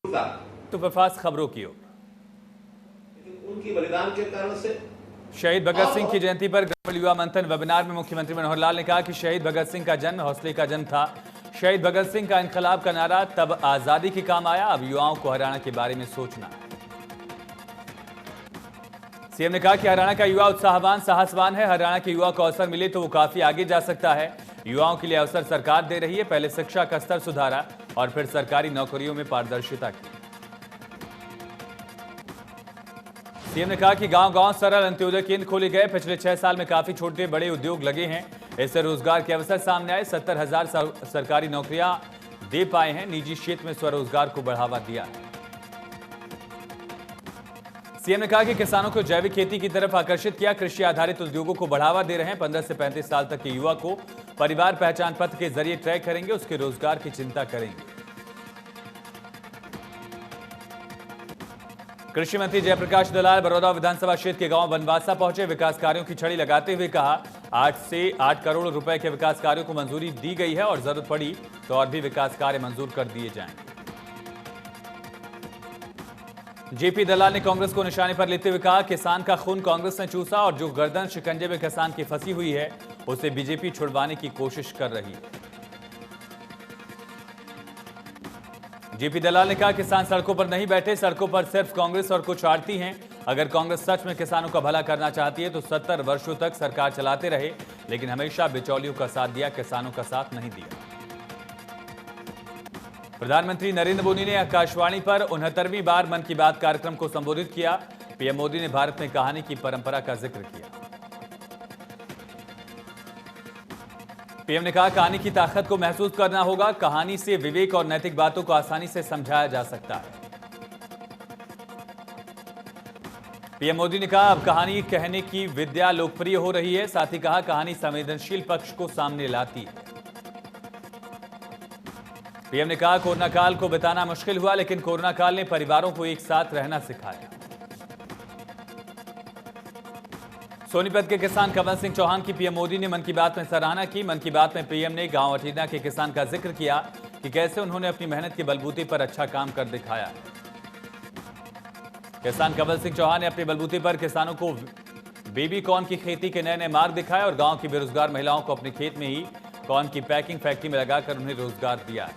Superfast खबरों की ओर। उनकी बलिदान के कारण से शहीद भगत सिंह की जयंती पर ग्लोबल युवा मंथन वेबिनार में मुख्यमंत्री मनोहर लाल ने कहा कि शहीद भगत सिंह का जन्म हौसले का जन्म था। शहीद भगत सिंह का इनकलाब का नारा तब आजादी के काम आया, अब युवाओं को हरियाणा के बारे में सोचना। सीएम ने कहा कि हरियाणा का युवा उत्साहवान साहसवान है। हरियाणा के युवा को अवसर मिले तो वो काफी आगे जा सकता है। युवाओं के लिए अवसर सरकार दे रही है। पहले शिक्षा का स्तर सुधारा और फिर सरकारी नौकरियों में पारदर्शिता की। सीएम ने कहा कि गांव-गांव सरल अंत्योदय केंद्र खोले गए। पिछले 6 साल में काफी छोटे बड़े उद्योग लगे हैं। इससे रोजगार के अवसर सामने आए। 70,000 सरकारी नौकरियां दे पाए हैं। निजी क्षेत्र में स्वरोजगार को बढ़ावा दिया। सीएम ने कहा कि किसानों को जैविक खेती की तरफ आकर्षित किया। कृषि आधारित उद्योगों को बढ़ावा दे रहे हैं। 15 से 35 साल तक के युवा को परिवार पहचान पत्र के जरिए ट्रैक करेंगे, उसके रोजगार की चिंता करेंगे। कृषि मंत्री जयप्रकाश दलाल बरौदा विधानसभा क्षेत्र के गांव बनवासा पहुंचे। विकास कार्यों की छड़ी लगाते हुए कहा 8 से 8 करोड़ रुपए के विकास कार्यों को मंजूरी दी गई है और जरूरत पड़ी तो और भी विकास कार्य मंजूर कर दिए जाएंगे। जेपी दलाल ने कांग्रेस को निशाने पर लेते हुए कहा किसान का खून कांग्रेस ने चूसा और जो गर्दन शिकंजे में किसान की फंसी हुई है उसे बीजेपी छुड़वाने की कोशिश कर रही है। जेपी दलाल ने कहा किसान सड़कों पर नहीं बैठे, सड़कों पर सिर्फ कांग्रेस और कुछ आड़ती हैं। अगर कांग्रेस सच में किसानों का भला करना चाहती है तो 70 वर्षों तक सरकार चलाते रहे, लेकिन हमेशा बिचौलियों का साथ दिया, किसानों का साथ नहीं दिया। प्रधानमंत्री नरेंद्र मोदी ने आकाशवाणी पर 69वीं बार मन की बात कार्यक्रम को संबोधित किया। पीएम मोदी ने भारत में कहानी की परंपरा का जिक्र किया। पीएम ने कहा कहानी की ताकत को महसूस करना होगा। कहानी से विवेक और नैतिक बातों को आसानी से समझाया जा सकता है। पीएम मोदी ने कहा अब कहानी कहने की विद्या लोकप्रिय हो रही है। साथ ही कहा कहानी संवेदनशील पक्ष को सामने लाती है। पीएम ने कहा कोरोना काल को बिताना मुश्किल हुआ, लेकिन कोरोना काल ने परिवारों को एक साथ रहना सिखाया। सोनीपत के किसान कमल सिंह चौहान की पीएम मोदी ने मन की बात में सराहना की। मन की बात में पीएम ने गांव अठीना के किसान का जिक्र किया कि कैसे उन्होंने अपनी मेहनत के बलबूते पर अच्छा काम कर दिखाया। किसान कमल सिंह चौहान ने अपने बलबूते पर किसानों को बेबी कॉर्न की खेती के नए नए मार्ग दिखाए और गांव की बेरोजगार महिलाओं को अपने खेत में ही कॉर्न की पैकिंग फैक्ट्री में लगाकर उन्हें रोजगार दिया।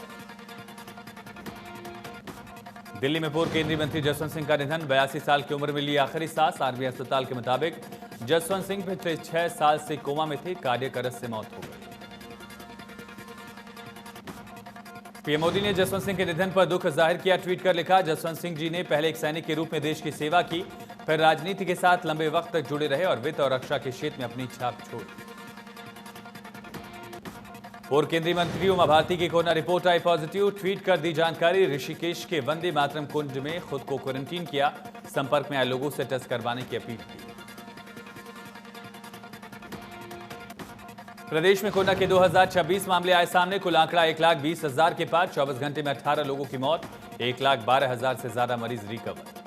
दिल्ली में पूर्व केंद्रीय मंत्री जसवंत सिंह का निधन। 82 साल की उम्र में ली आखिरी सांस। आर्मी अस्पताल के मुताबिक जसवंत सिंह पिछले 6 साल से कोमा में थे। कार्डियक अरेस्ट से मौत हो गई। पीएम मोदी ने जसवंत सिंह के निधन पर दुख जाहिर किया। ट्वीट कर लिखा जसवंत सिंह जी ने पहले एक सैनिक के रूप में देश की सेवा की, फिर राजनीति के साथ लंबे वक्त तक जुड़े रहे और वित्त और रक्षा के क्षेत्र में अपनी छाप छोड़ी। पूर्व केंद्रीय मंत्री उमा भारती की कोरोना रिपोर्ट आई पॉजिटिव। ट्वीट कर दी जानकारी। ऋषिकेश के वंदे मातरम कुंज में खुद को क्वारंटीन किया। संपर्क में आए लोगों से टेस्ट करवाने की अपील की। प्रदेश में कोरोना के 2026 मामले आए सामने। कुल आंकड़ा 1,20,000 के पार। 24 घंटे में 18 लोगों की मौत। 1,12,000 से ज्यादा मरीज रिकवर।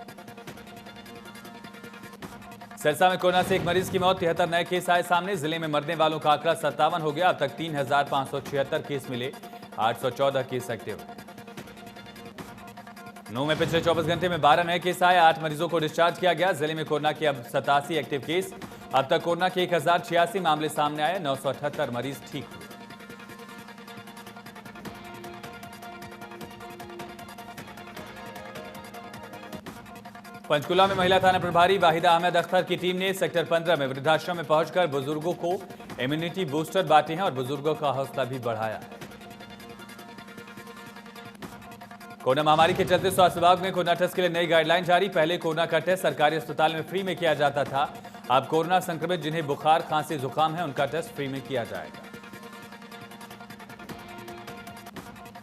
सिरसा में कोरोना से एक मरीज की मौत। 73 नए केस आए सामने। जिले में मरने वालों का आंकड़ा 57 हो गया। अब तक 3,576 केस मिले। 814 केस एक्टिव। नूंह में पिछले 24 घंटे में 12 नए केस आए। 8 मरीजों को डिस्चार्ज किया गया। जिले में कोरोना के अब 87 एक्टिव केस। अब तक कोरोना के 1,086 मामले सामने आए। 978 मरीज ठीक हुए। पंचकुला में महिला थाना प्रभारी वाहिदा अहमद अख्तर की टीम ने सेक्टर 15 में वृद्धाश्रम में पहुंचकर बुजुर्गों को इम्यूनिटी बूस्टर बांटे हैं और बुजुर्गों का हौसला भी बढ़ाया है। कोरोना महामारी के चलते स्वास्थ्य विभाग ने कोरोना टेस्ट के लिए नई गाइडलाइन जारी। पहले कोरोना का टेस्ट सरकारी अस्पताल में फ्री में किया जाता था। अब कोरोना संक्रमित जिन्हें बुखार खांसी जुकाम है उनका टेस्ट फ्री में किया जाएगा।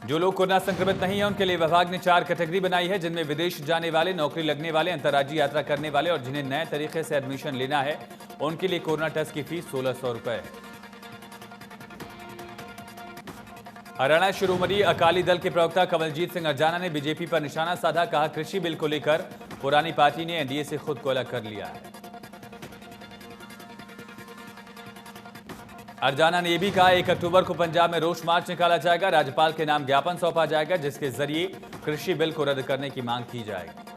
जो लोग कोरोना संक्रमित नहीं है उनके लिए विभाग ने 4 कैटेगरी बनाई है, जिनमें विदेश जाने वाले, नौकरी लगने वाले, अंतर्राज्यीय यात्रा करने वाले और जिन्हें नए तरीके से एडमिशन लेना है उनके लिए कोरोना टेस्ट की फीस 1600 रुपए है। हरियाणा शिरोमणि अकाली दल के प्रवक्ता कमलजीत सिंह अर्जाना ने बीजेपी पर निशाना साधा। कहा कृषि बिल को लेकर पुरानी पार्टी ने एनडीए से खुद को अलग कर लिया है। अरजाना ने यह भी कहा 1 अक्टूबर को पंजाब में रोष मार्च निकाला जाएगा, राज्यपाल के नाम ज्ञापन सौंपा जाएगा जिसके जरिए कृषि बिल को रद्द करने की मांग की जाएगी।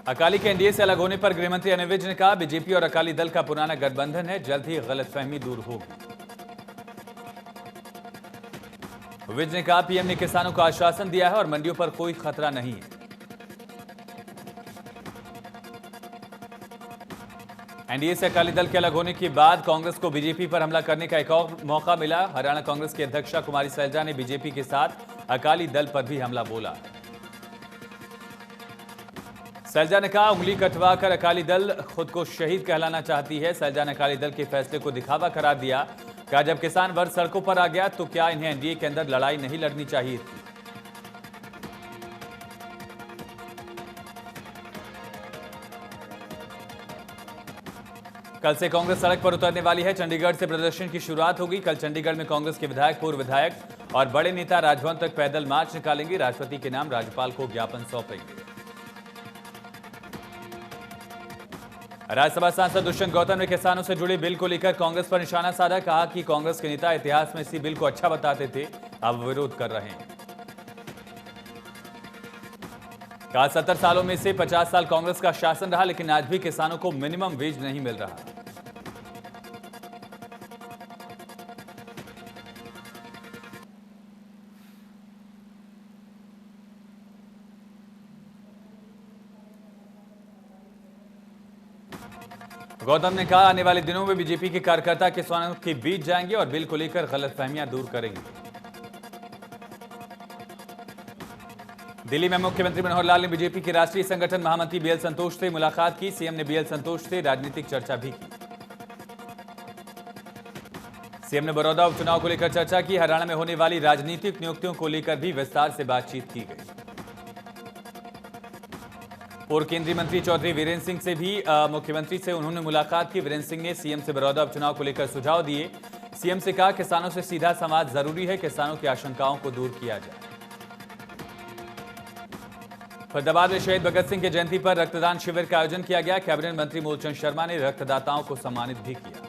अकाली के एनडीए से अलग होने पर गृहमंत्री अनिल विज ने कहा बीजेपी और अकाली दल का पुराना गठबंधन है, जल्द ही गलतफहमी दूर होगी। विज ने कहा पीएम ने किसानों को आश्वासन दिया है और मंडियों पर कोई खतरा नहीं है। एनडीए से अकाली दल के अलग होने के बाद कांग्रेस को बीजेपी पर हमला करने का एक और मौका मिला। हरियाणा कांग्रेस की अध्यक्षा कुमारी सैलजा ने बीजेपी के साथ अकाली दल पर भी हमला बोला। सैलजा ने कहा उंगली कटवाकर अकाली दल खुद को शहीद कहलाना चाहती है। सैलजा ने अकाली दल के फैसले को दिखावा करार दिया। कहा जब किसान वर्ग सड़कों पर आ गया तो क्या इन्हें एनडीए के अंदर लड़ाई नहीं लड़नी चाहिए थी। कल से कांग्रेस सड़क पर उतरने वाली है। चंडीगढ़ से प्रदर्शन की शुरुआत होगी। कल चंडीगढ़ में कांग्रेस के विधायक, पूर्व विधायक और बड़े नेता राजभवन तक पैदल मार्च निकालेंगे। राष्ट्रपति के नाम राज्यपाल को ज्ञापन सौंपेंगे। राज्यसभा सांसद दुष्यंत गौतम ने किसानों से जुड़े बिल को लेकर कांग्रेस पर निशाना साधा। कहा कि कांग्रेस के नेता इतिहास में इसी बिल को अच्छा बताते थे, अब विरोध कर रहे हैं। कहा 70 सालों में से 50 साल कांग्रेस का शासन रहा, लेकिन आज भी किसानों को मिनिमम वेज नहीं मिल रहा। गौतम ने कहा आने वाले दिनों में बीजेपी के कार्यकर्ता किसानों के बीच जाएंगे और बिल को लेकर गलतफहमियां दूर करेंगे। दिल्ली में मुख्यमंत्री मनोहर लाल ने बीजेपी के राष्ट्रीय संगठन महामंत्री बीएल संतोष से मुलाकात की। सीएम ने बीएल संतोष से राजनीतिक चर्चा भी की। सीएम ने बड़ौदा उपचुनाव को लेकर चर्चा की। हरियाणा में होने वाली राजनीतिक नियुक्तियों को लेकर भी विस्तार से बातचीत की गई। पूर्व केंद्रीय मंत्री चौधरी वीरेंद्र सिंह से भी मुख्यमंत्री से उन्होंने मुलाकात की। वीरेंद्र सिंह ने सीएम से बड़ौदा उपचुनाव को लेकर सुझाव दिए। सीएम से कहा किसानों से सीधा संवाद जरूरी है, किसानों की आशंकाओं को दूर किया जाए। फरीदाबाद में शहीद भगत सिंह की जयंती पर रक्तदान शिविर का आयोजन किया गया। कैबिनेट मंत्री मूलचंद शर्मा ने रक्तदाताओं को सम्मानित भी किया।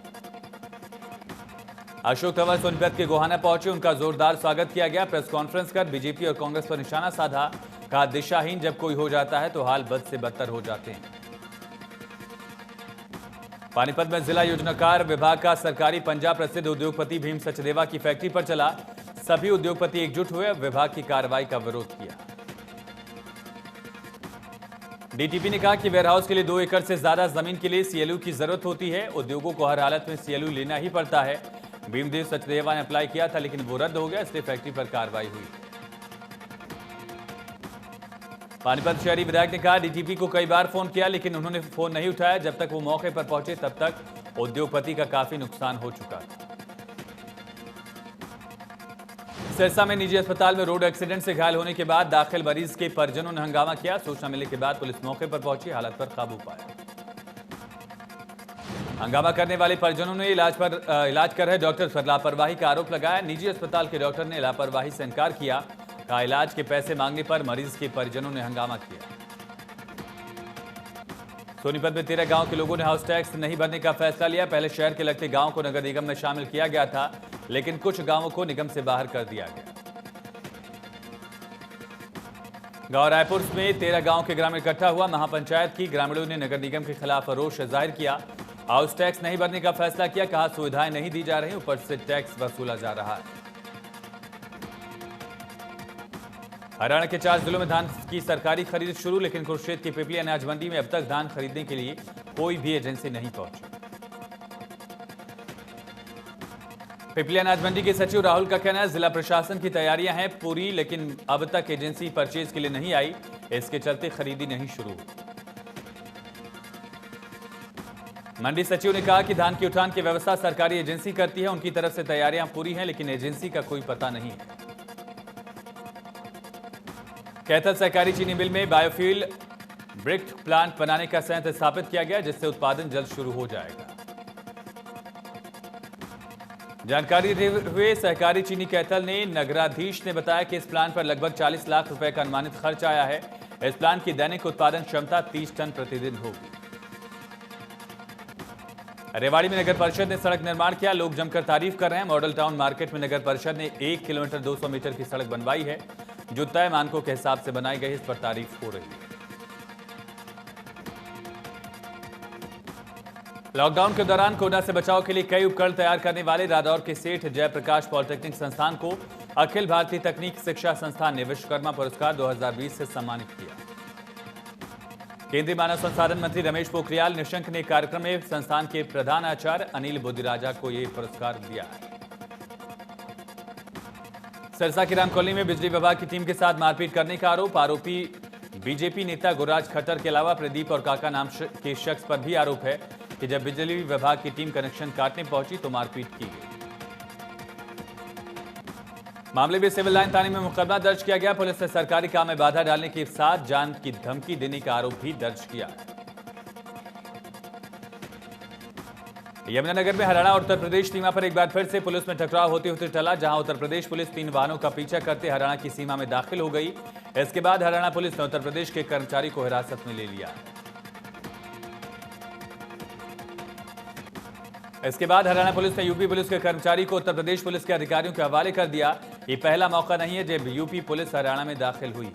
अशोक तंवर सोनीपत के गोहाना पहुंचे, उनका जोरदार स्वागत किया गया। प्रेस कॉन्फ्रेंस कर बीजेपी और कांग्रेस पर निशाना साधा। कहा दिशाहीन जब कोई हो जाता है तो हाल बद से बदतर हो जाते हैं। पानीपत में जिला योजनाकार विभाग का सरकारी पंजा प्रसिद्ध उद्योगपति भीम सचदेवा की फैक्ट्री पर चला। सभी उद्योगपति एकजुट हुए, विभाग की कार्रवाई का विरोध किया। डीटीपी ने कहा कि वेयरहाउस के लिए 2 एकड़ से ज्यादा जमीन के लिए सीएलयू की जरूरत होती है। उद्योगों को हर हालत में सीएलयू लेना ही पड़ता है। भीमदेव सचदेवा ने अप्लाई किया था लेकिन वो रद्द हो गया, इसलिए फैक्ट्री पर कार्रवाई हुई। पानीपत शहरी विधायक ने कहा डीटीपी को कई बार फोन किया लेकिन उन्होंने फोन नहीं उठाया। जब तक वो मौके पर पहुंचे तब तक उद्योगपति का काफी नुकसान हो चुका था। सिरसा में निजी अस्पताल में रोड एक्सीडेंट से घायल होने के बाद दाखिल मरीज के परिजनों ने हंगामा किया। सूचना मिलने के बाद पुलिस मौके पर पहुंची, हालत पर काबू पाया। हंगामा करने वाले परिजनों ने इलाज कर रहे डॉक्टर पर लापरवाही का आरोप लगाया। निजी अस्पताल के डॉक्टर ने लापरवाही से इनकार किया। कहा इलाज के पैसे मांगने पर मरीज के परिजनों ने हंगामा किया। सोनीपत में 13 गांव के लोगों ने हाउस टैक्स नहीं भरने का फैसला लिया। पहले शहर के लगते गांव को नगर निगम में शामिल किया गया था, लेकिन कुछ गांवों को निगम से बाहर कर दिया गया। गांव रायपुर में 13 गांव के ग्रामीण इकट्ठा हुआ। महापंचायत की ग्रामीणों ने नगर निगम के खिलाफ रोष जाहिर किया। हाउस टैक्स नहीं भरने का फैसला किया। कहा सुविधाएं नहीं दी जा रही, ऊपर से टैक्स वसूला जा रहा है। हरियाणा के 4 जिलों में धान की सरकारी खरीद शुरू, लेकिन कुरुक्षेत्र की पिपली अनाज मंडी में अब तक धान खरीदने के लिए कोई भी एजेंसी नहीं पहुंची। पिपली अनाज मंडी के सचिव राहुल का कहना है जिला प्रशासन की तैयारियां हैं पूरी, लेकिन अब तक एजेंसी परचेज के लिए नहीं आई, इसके चलते खरीदी नहीं शुरू हुई। मंडी सचिव ने कहा कि धान की उठान की व्यवस्था सरकारी एजेंसी करती है, उनकी तरफ से तैयारियां पूरी हैं, लेकिन एजेंसी का कोई पता नहीं है। कैथल सहकारी चीनी मिल में बायोफ्यूल ब्रिक प्लांट बनाने का संयंत्र स्थापित किया गया, जिससे उत्पादन जल्द शुरू हो जाएगा। जानकारी देते हुए सहकारी चीनी कैथल ने नगराधीश ने बताया कि इस प्लांट पर लगभग 40 लाख रुपए का अनुमानित खर्च आया है। इस प्लांट की दैनिक उत्पादन क्षमता 30 टन प्रतिदिन होगी। रेवाड़ी में नगर परिषद ने सड़क निर्माण किया, लोग जमकर तारीफ कर रहे हैं। मॉडल टाउन मार्केट में नगर परिषद ने 1 किलोमीटर 200 मीटर की सड़क बनवाई है, जो तय मानकों के हिसाब से बनाई गई। इस पर तारीफ हो रही है। लॉकडाउन के दौरान कोरोना से बचाव के लिए कई उपकरण तैयार करने वाले रादौर के सेठ जयप्रकाश पॉलिटेक्निक संस्थान को अखिल भारतीय तकनीक शिक्षा संस्थान ने विश्वकर्मा पुरस्कार 2020 से सम्मानित किया। केंद्रीय मानव संसाधन मंत्री रमेश पोखरियाल निशंक ने कार्यक्रम में संस्थान के प्रधान आचार्य अनिल बुद्धिराजा को यह पुरस्कार दिया है। सिरसा की राम कॉलोनी में बिजली विभाग की टीम के साथ मारपीट करने का आरोपी बीजेपी नेता गुरराज खट्टर के अलावा प्रदीप और काका नाम के शख्स पर भी आरोप है कि जब बिजली विभाग की टीम कनेक्शन काटने पहुंची तो मारपीट की गई। मामले में सिविल लाइन थाने में मुकदमा दर्ज किया गया। पुलिस ने सरकारी काम में बाधा डालने के साथ जान की धमकी देने का आरोप भी दर्ज किया है। यमुनानगर में हरियाणा और उत्तर प्रदेश सीमा पर एक बार फिर से पुलिस में टकराव होते होते टला, जहां उत्तर प्रदेश पुलिस 3 वाहनों का पीछा करते हरियाणा की सीमा में दाखिल हो गई। इसके बाद हरियाणा पुलिस ने उत्तर प्रदेश के कर्मचारी को हिरासत में ले लिया। इसके बाद हरियाणा पुलिस ने यूपी पुलिस के कर्मचारी को उत्तर प्रदेश पुलिस के अधिकारियों के हवाले कर दिया। ये पहला मौका नहीं है जब यूपी पुलिस हरियाणा में दाखिल हुई।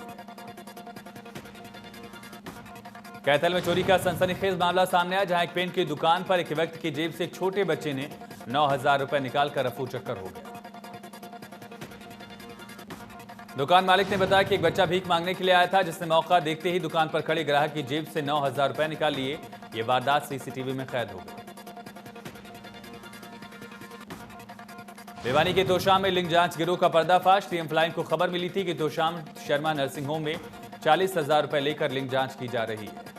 कैथल में चोरी का सनसनीखेज मामला सामने आया, जहां एक पेंट की दुकान पर एक व्यक्ति की जेब से एक छोटे बच्चे ने 9,000 रुपए निकालकर रफू चक्कर हो गया। दुकान मालिक ने बताया कि एक बच्चा भीख मांगने के लिए आया था, जिसने मौका देखते ही दुकान पर खड़े ग्राहक की जेब से 9,000 रुपए निकाल लिए। यह वारदात सीसीटीवी में कैद हो गई। भिवानी के तोशाम में लिंग जांच गिरोह का पर्दाफाश। सीएम फ्लाइंग को खबर मिली थी कि तोशाम शर्मा नर्सिंग होम में 40,000 रुपए लेकर लिंग जांच की जा रही है।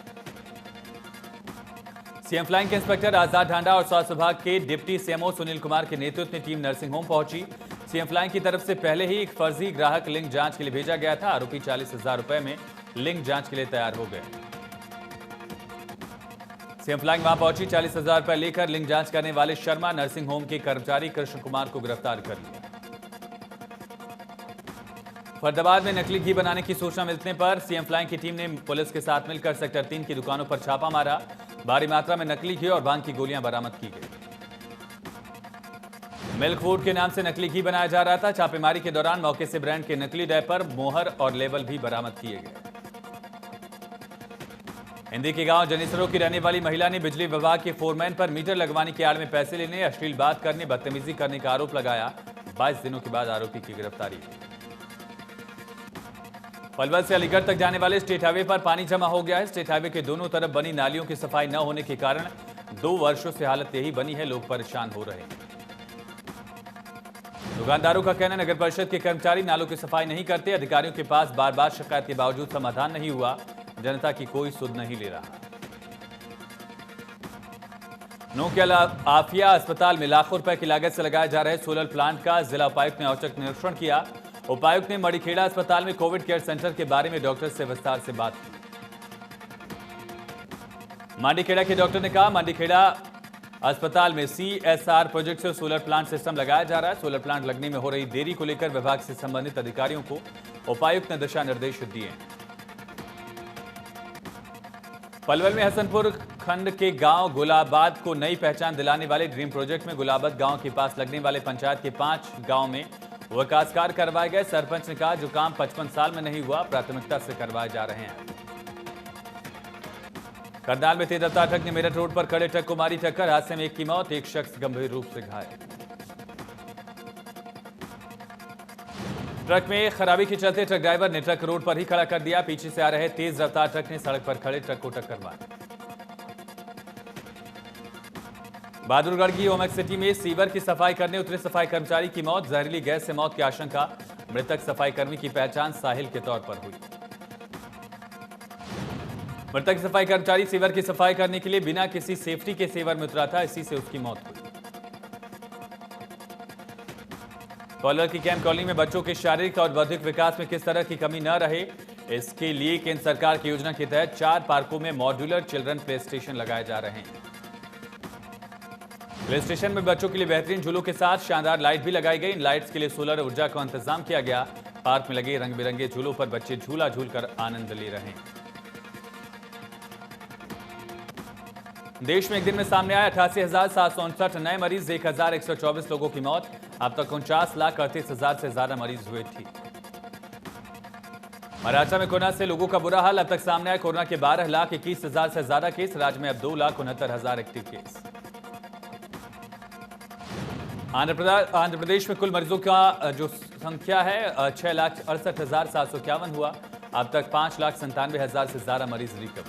सीएम फ्लाइंग के इंस्पेक्टर आजाद ढांडा और स्वास्थ्य विभाग के डिप्टी सीएमओ सुनील कुमार के नेतृत्व में टीम नर्सिंग होम पहुंची। सीएम फ्लाइंग की तरफ से पहले ही एक फर्जी ग्राहक लिंग जांच के लिए भेजा गया था। आरोपी 40,000 रुपए में लिंग जांच के लिए तैयार हो गए। सीएम फ्लाइंग वहां पहुंची, 40,000 रुपए लेकर लिंग जांच करने वाले शर्मा नर्सिंग होम के कर्मचारी कृष्ण कुमार को गिरफ्तार कर लिया। फरीदाबाद में नकली घी बनाने की सूचना मिलने पर सीएम फ्लाइंग की टीम ने पुलिस के साथ मिलकर सेक्टर 3 की दुकानों पर छापा मारा। भारी मात्रा में नकली घी और भांग की गोलियां बरामद की गई। मिल्क फूड के नाम से नकली घी बनाया जा रहा था। छापेमारी के दौरान मौके से ब्रांड के नकली डायपर, मोहर और लेबल भी बरामद किए गए। हिंदी के गांव जनीसरों की रहने वाली महिला ने बिजली विभाग के फोरमैन पर मीटर लगवाने की आड़ में पैसे लेने, अश्लील बात करने, बदतमीजी करने का आरोप लगाया। 22 दिनों के बाद आरोपी की गिरफ्तारी। पलवल से अलीगढ़ तक जाने वाले स्टेट हाईवे पर पानी जमा हो गया है। स्टेट हाईवे के दोनों तरफ बनी नालियों की सफाई न होने के कारण 2 वर्षों से हालत यही बनी है। लोग परेशान हो रहे हैं। दुकानदारों का कहना, नगर परिषद के कर्मचारी नालों की सफाई नहीं करते। अधिकारियों के पास बार बार शिकायत के बावजूद समाधान नहीं हुआ। जनता की कोई सुध नहीं ले रहा। नोकिया आफिया अस्पताल में लाखों रुपए की लागत से लगाए जा रहे सोलर प्लांट का जिला उपायुक्त ने औचक निरीक्षण किया। उपायुक्त ने मड़ीखेड़ा अस्पताल में कोविड केयर सेंटर के बारे में डॉक्टर से विस्तार से बात की। मांडीखेड़ा के डॉक्टर ने कहा, मांडीखेड़ा अस्पताल में CSR प्रोजेक्ट से सोलर प्लांट सिस्टम लगाया जा रहा है। सोलर प्लांट लगने में हो रही देरी को लेकर विभाग से संबंधित अधिकारियों को उपायुक्त ने दिशा निर्देश दिए। पलवल में हसनपुर खंड के गांव गुलाबाद को नई पहचान दिलाने वाले ड्रीम प्रोजेक्ट में गुलाबाद गांव के पास लगने वाले पंचायत के 5 गांव में विकास कार्य करवाए गए। सरपंच ने कहा, जो काम 55 साल में नहीं हुआ, प्राथमिकता से करवाए जा रहे हैं। करनाल में तेज रफ्तार ट्रक ने मेरठ रोड पर खड़े ट्रक को मारी टक्कर। हादसे में एक की मौत, एक शख्स गंभीर रूप से घायल। ट्रक में खराबी के चलते ट्रक ड्राइवर ने ट्रक रोड पर ही खड़ा कर दिया। पीछे से आ रहे तेज रफ्तार ट्रक ने सड़क पर खड़े ट्रक को टक्कर मारी। बहादुरगढ़ की ओमेक्स सिटी में सीवर की सफाई करने उतरे सफाई कर्मचारी की मौत। जहरीली गैस से मौत की आशंका। मृतक सफाई कर्मी की पहचान साहिल के तौर पर हुई। मृतक सफाई कर्मचारी सीवर की सफाई करने के लिए बिना किसी सेफ्टी के सीवर में उतरा था, इसी से उसकी मौत हुई। पलवल की कैंप कॉलोनी में बच्चों के शारीरिक और बौद्धिक विकास में किस तरह की कमी न रहे, इसके लिए केंद्र सरकार की योजना के तहत 4 पार्कों में मॉड्यूलर चिल्ड्रन प्ले स्टेशन लगाए जा रहे हैं। प्ले स्टेशन में बच्चों के लिए बेहतरीन झूलों के साथ शानदार लाइट भी लगाई गई। इन लाइट्स के लिए सोलर ऊर्जा का इंतजाम किया गया। पार्क में लगे रंग बिरंगे झूलों पर बच्चे झूला झूलकर आनंद ले रहे हैं। देश में एक दिन में सामने आए 88,759 नए मरीज, 1,124 लोगों की मौत। अब तक 49,38,000 से ज्यादा मरीज हुए ठीक। महाराष्ट्र में कोरोना से लोगों का बुरा हाल। अब तक सामने आए कोरोना के 12,21,000 से ज्यादा केस। राज्य में अब 2,69,000 एक्टिव केस। आंध्र प्रदेश में कुल मरीजों का जो संख्या है 6,68,751 हुआ। अब तक 5,97,000 से ज्यादा मरीज रिकवर।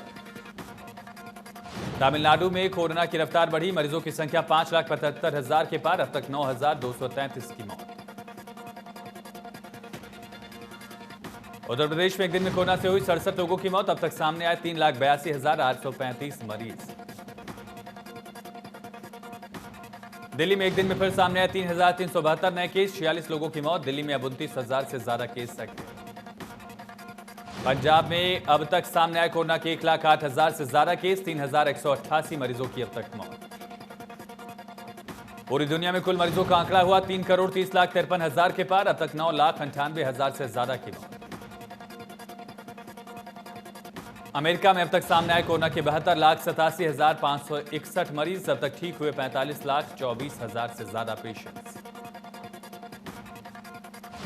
तमिलनाडु में कोरोना की रफ्तार बढ़ी। मरीजों की संख्या 5,75,000 के पार। अब तक 9,233 की मौत। उत्तर प्रदेश में एक दिन में कोरोना से हुई 67 लोगों की मौत। अब तक सामने आए 3,82,835 मरीज। दिल्ली में एक दिन में फिर सामने आए 3,372 नए केस, 46 लोगों की मौत। दिल्ली में अब 29,000 से ज्यादा केस सक्रिय। पंजाब में अब तक सामने आए कोरोना के 1,08,000 से ज्यादा केस, 3,188 मरीजों की अब तक मौत। पूरी दुनिया में कुल मरीजों का आंकड़ा हुआ 3,30,53,000 के पार। अब तक 9,98,000 से ज्यादा की मौत। अमेरिका में अब तक सामने आए कोरोना के 72,87,561 मरीज। अब तक ठीक हुए 45,24,000 से ज्यादा पेशेंट्स।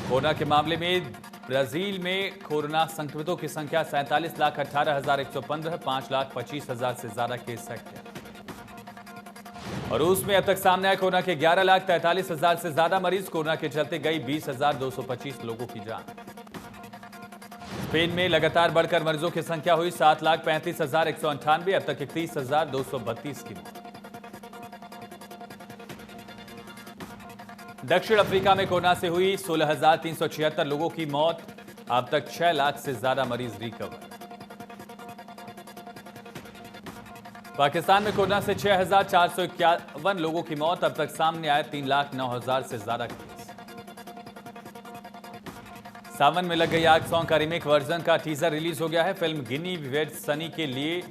कोरोना के मामले में ब्राजील में कोरोना संक्रमितों की संख्या 47,18,115, 5,25,000 से ज्यादा केस सक्रिय। और रूस में अब तक सामने आए कोरोना के 11,43,000 से ज्यादा मरीज। कोरोना के चलते गई 20,225 लोगों की जान। स्पेन में लगातार बढ़कर मरीजों की संख्या हुई 7,35,198। अब तक 31,232 की मौत। दक्षिण अफ्रीका में कोरोना से हुई 16,376 लोगों की मौत। अब तक 6 लाख से ज्यादा मरीज रिकवर। पाकिस्तान में कोरोना से 6,451 लोगों की मौत। अब तक सामने आए 3,09,000 से ज्यादा केस। सावन में लग गई आग सॉन्ग का रीमेक वर्जन का टीजर रिलीज हो गया है। फिल्म गिनी विवेट सनी के लिए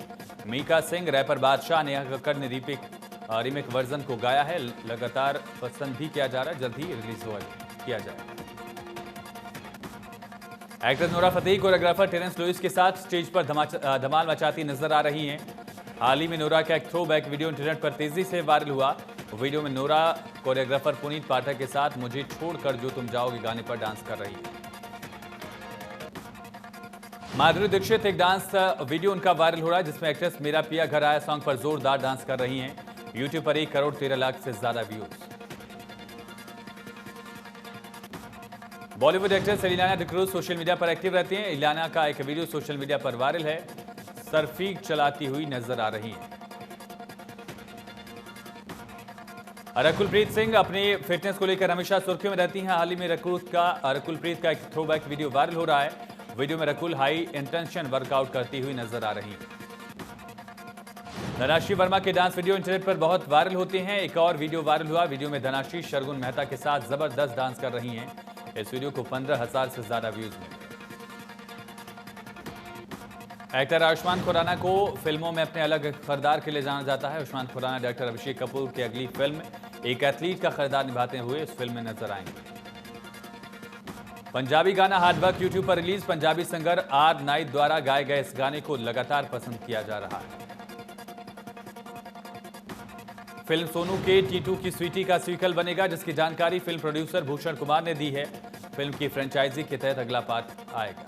मीका सिंह, रैपर बादशाह, नेहा कक्कड़ ने रीमेक वर्जन को गाया है। लगातार पसंद भी किया जा रहा है, जल्द ही रिलीज किया जाएगा। एक्ट्रेस नोरा फतेही कोरियोग्राफर टेरेंस लुइस के साथ स्टेज पर धमाल मचाती नजर आ रही हैं। हाल ही में नोरा का एक थ्रोबैक वीडियो इंटरनेट पर तेजी से वायरल हुआ। वीडियो में नोरा कोरियोग्राफर पुनीत पाठक के साथ मुझे छोड़कर जो तुम जाओगे गाने पर डांस कर रही है। माधुरी दीक्षित एक डांस वीडियो उनका वायरल हो रहा है, जिसमें एक्ट्रेस मेरा पिया घर आया सॉन्ग पर जोरदार डांस कर रही हैं। यूट्यूब पर 1,13,00,000 से ज्यादा views. Bollywood actress Ileana D'Cruz social media पर एक्टिव रहती हैं। इलियाना का एक वीडियो सोशल मीडिया पर वायरल है। सरफीक चलाती हुई नजर आ रही हैं। रकुलप्रीत सिंह अपनी फिटनेस को लेकर हमेशा सुर्खियों में रहती हैं। हाल ही में रकुलप्रीत का एक थ्रोबैक वीडियो वायरल हो रहा है। वीडियो में रकुल हाई इंटेंशन वर्कआउट करती हुई नजर आ रही हैं। धनाश्री वर्मा के डांस वीडियो इंटरनेट पर बहुत वायरल होते हैं। एक और वीडियो वायरल हुआ। वीडियो में धनाश्री शर्गुन मेहता के साथ जबरदस्त डांस कर रही हैं। इस वीडियो को 15,000 से ज्यादा व्यूज मिले। एक्टर आयुष्मान खुराना को फिल्मों में अपने अलग किरदार के लिए जाना जाता है। आयुष्मान खुराना डायरेक्टर अभिषेक कपूर की अगली फिल्म एक एथलीट का किरदार निभाते हुए इस फिल्म में नजर आएंगे। पंजाबी गाना हार्ड वर्क यूट्यूब पर release. Punjabi singer R Nait द्वारा गाए गए इस गाने को लगातार पसंद किया जा रहा है। फिल्म सोनू के टीटू की स्वीटी का सीक्वल बनेगा, जिसकी जानकारी फिल्म प्रोड्यूसर भूषण कुमार ने दी है। फिल्म की फ्रेंचाइजी के तहत अगला पार्ट आएगा।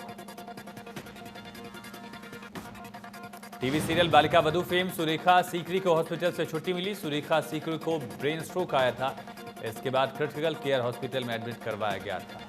TV serial Balika Vadhu fame Surekha Sikri को हॉस्पिटल से छुट्टी मिली। सुरेखा सीकरी को ब्रेन स्ट्रोक आया था। इसके बाद क्रिटिकल केयर हॉस्पिटल में एडमिट करवाया गया था।